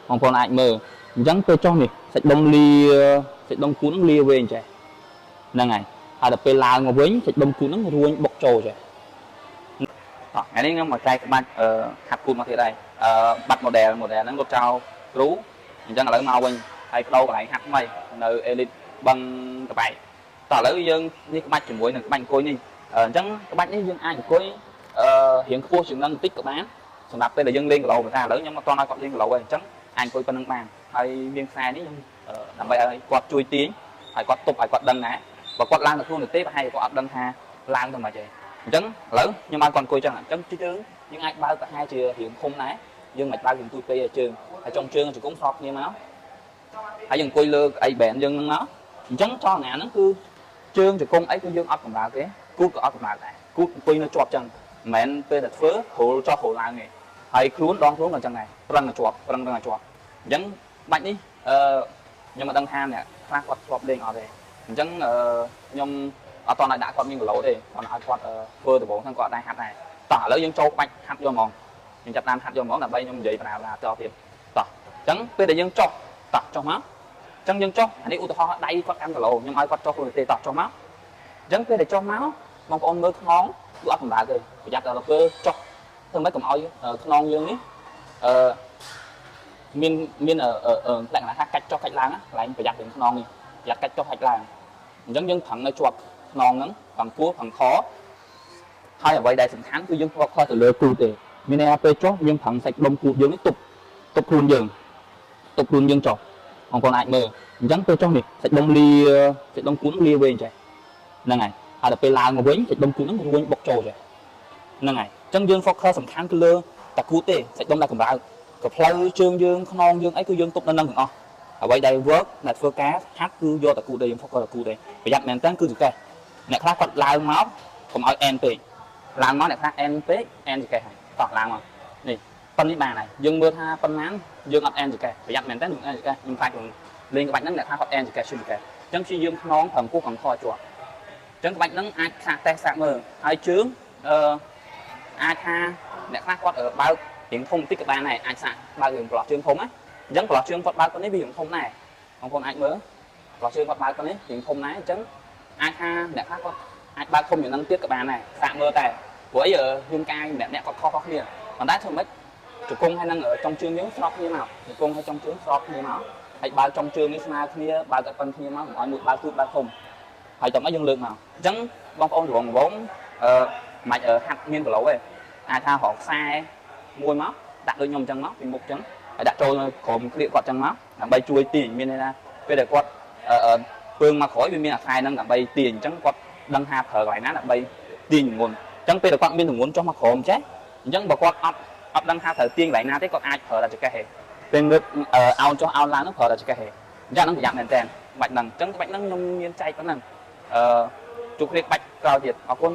បងប្អូនអាចមើលអញ្ចឹងពេលចុះនេះសាច់ដុំលាសាច់ដុំគូនឹងលាវែងចេះហ្នឹងហើយហើយដល់ពេលឡើងមកវិញសាច់ដុំគូនឹងរួញបុកចូលចេះថ្ងៃនេះខ្ញុំមកចែកក្បាច់ហាត់គូមកទៀតដែរបាត់ model ហ្នឹងរត់ចោលគ្រូអញ្ចឹងឥឡូវមកវិញហើយបដូរកន្លែងហាត់ថ្មីនៅ Elite បឹងក្បែកតោះឥឡូវយើងនេះក្បាច់ជាមួយនឹងក្បាច់អង្គុយនេះអញ្ចឹងក្បាច់នេះយើងអាចអង្គុយរៀងខ្ពស់ជាងនឹងបន្តិចក៏បានសម្រាប់ពេលដែលយើងលេងគីឡូប៉ុន្តែឥឡូវខ្ញុំអត់ទាន់ឲ្យគាត់លេងគីឡូទេអញ្ចឹងអាចអង្គុយប៉ុណ្្នឹងបានហើយមានខ្សែនេះខ្ញុំដើម្បីឲ្យគាត់ជួយទាញហើយគាត់ទប់ឲ្យគាត់ដឹងដែរបើគាត់ឡើងទៅខ្លួនទៅទេប្រហែលគាត់អត់ដឹងថាឡើងទៅមិនទេអញ្ចឹងឥឡូវខ្ញុំឲ្យគាត់អង្គុយចឹងអញ្ចឹងជើងយើងអាចបើកប្រហែលជារៀងធំដែរយើងមិនបើករៀងទូពេកទេជើងហើយចុងជើងជង្គង់ស្របគ្នាមកហើយយើងអង្គុយលើអីបែនយើងហ្នឹងមកអញ្ចឹងចលនាហ្នឹងគឺជើងជង្គង់អីគឺយើងអត់កម្រើកទេគូតក៏អត់កម្រើកដែរគូតអង្គុយនៅជាប់ចឹងមិនមែនពេលតែធ្វើហូលចុះហូលឡើងទេហើយខ្លួនដងខ្លួនក៏អញ្ចឹងដែរប្រឹងតែជាប់ប្រឹងតែជាប់អញ្ចឹងបាច់នេះខ្ញុំមិនដឹងថាអ្នកខ្លះគាត់ធ្លាប់លេងអត់ទេអញ្ចឹងខ្ញុំអត់តឲ្យដាក់គាត់មានគីឡូទេគាត់ឲ្យគាត់ធ្វើដំបូងហ្នឹងគាត់ដែរហាត់ដែរតោះឥឡូវយើងចូលបាច់ហាត់យកហ្មងខ្ញុំចាប់តាមហាត់យកហ្មងដើម្បីខ្ញុំនិយាយប្រើតទៀតតោះអញ្ចឹងពេលដែលយើងចុះតោះចុះមកអញ្ចឹងយើងចុះអានេះឧទាហរណ៍ដៃគាត់កាន់គីឡូខ្ញុំឲ្យគាត់ចុះខ្លួនទេតោះចុះមកអញ្ចឹងពេលដែលចុះមកបងប្អូនមើលខ្នងគឺអត់កម្រើកទេប្រយ័ត្នដល់ពេលចុះធ្វើម៉េចកុំឲ្យខ្នងយើងនេះមានលក្ខណៈថាកាច់ចុះកាច់ឡើងកន្លែងប្រយ័ត្ននឹងខ្នងនេះប្រយ័ត្នកាច់ចុះកាច់ឡើងអញ្ចឹងយើងប្រឹងនៅជាប់ខ្នងហ្នឹងប្រឹងពោះប្រឹងខហើយអ្វីដែលសំខាន់គឺយើងធ្លាប់ខុសទៅលើគូទេមានន័យថាពេលចុះយើងប្រឹងសាច់ដុំគូយើងនេះទប់ខ្លួនយើងចុះបងប្អូនអាចមើលអញ្ចឹងពេលចុះនេះសាច់ដុំគូនឹងលាវែងចេះហ្នឹងហើយហើយដល់ពេលឡើងមកវិញសាច់ដុំគូនឹងរួញបុកចូលចេះហ្នឹងហើយអញ្ចឹងយើង focus សំខាន់គឺលើតាគូទេសាច់ដុំដែលកម្រើកក៏ផ្លូវជើងយើងខ្នងយើងអីគឺយើងទប់នៅនឹងទាំងអស់អ្វីដែល work ដែលធ្វើការហាត់គឺយកតាគូទេយើង focus តាគូទេប្រយ័ត្នមែនតើគឺចង្កេះអ្នកខ្លះគាត់ឡើងមកកុំឲ្យ end ពេកឡើងមកអ្នកខ្លះ end ពេក end ចង្កេះហើយតោះឡើងមកនេះប៉ុននេះបានហើយយើងមើលថាប៉ុន្មានយើងអត់ end ចង្កេះប្រយ័ត្នមែនតើនឹង end ចង្កេះខ្ញុំខ្លាចលេងក្បាច់ហ្នឹងអ្នកខ្លះគាត់ end ចង្កេះឈឺចង្កេះអញ្ចឹងព្យាយាមខ្នងប្រឹងពោះប្រឹងខជាប់អញ្ចឹងក្បាច់ហ្នឹងអាចសាកតេស្តសាកមើលហើយជើងអាចថាអ្នកខ្លះគាត់បើករៀងធំតិចក៏បានដែរអាចសាកបើករៀងប្រឡោះជើងធំណាអញ្ចឹងប្រឡោះជើងគាត់បើកប៉ុណ្នេះវារៀងធំដែរបងប្អូនអាចមើលប្រឡោះជើងគាត់បើកប៉ុណ្នេះរៀងធំដែរអញ្ចឹងអាចថាអ្នកខ្លះគាត់អាចបើកធំយ៉ាងហ្នឹងទៀតក៏បានដែរសាកមើលតែព្រោះអីរាងកាយម្នាក់គាត់ខុសគ្នាប៉ុន្តែធ្វើម៉េចជង្គង់ហើយនឹងចុងជើងយើងស្របគ្នាមកជង្គង់ហើយចុងជើងស្របគ្នាមកហើយបើកចុងជើងនេះស្មើគ្នាបើកតែប៉ុនគ្នាមកឲ្យមួយបើកទូចបើកធំហើយតោះមកយើងលើកមកអញ្ចឹងបងប្អូនរងមិនហាត់មានគីឡូទេអាចថារកខ្សែមួយមកដាក់ដូចខ្ញុំអញ្ចឹងមកពីមុខអញ្ចឹងហើយដាក់ចូលក្រោមក្លៀកគាត់អញ្ចឹងមកដើម្បីជួយទាញមានន័យថាពេលដែលគាត់ពើងមកក្រោយវាមានអាខ្សែហ្នឹងដើម្បីទាញអញ្ចឹងគាត់ដឹងថាប្រើកន្លែងណាដើម្បីទាញទម្ងន់អញ្ចឹងពេលដែលគាត់មានទម្ងន់ចុះមកក្រោមចេះអញ្ចឹងបើគាត់អត់ដឹងថាត្រូវទាញកន្លែងណាទេគាត់អាចប្រើតែចង្កេះទេពេលងើបអោនចុះអោនឡើងហ្នឹងប្រើតែចង្កេះទេអញ្ចឹងហ្នឹងប្រយ័ត្នមែនតើបាច់ហ្នឹងអញ្ចឹងបាច់ហ្នឹងខ្ញុំមានចែកប៉ុណ្ណឹងជួបគ្នាបាច់ក្រោយទៀតអរគុណ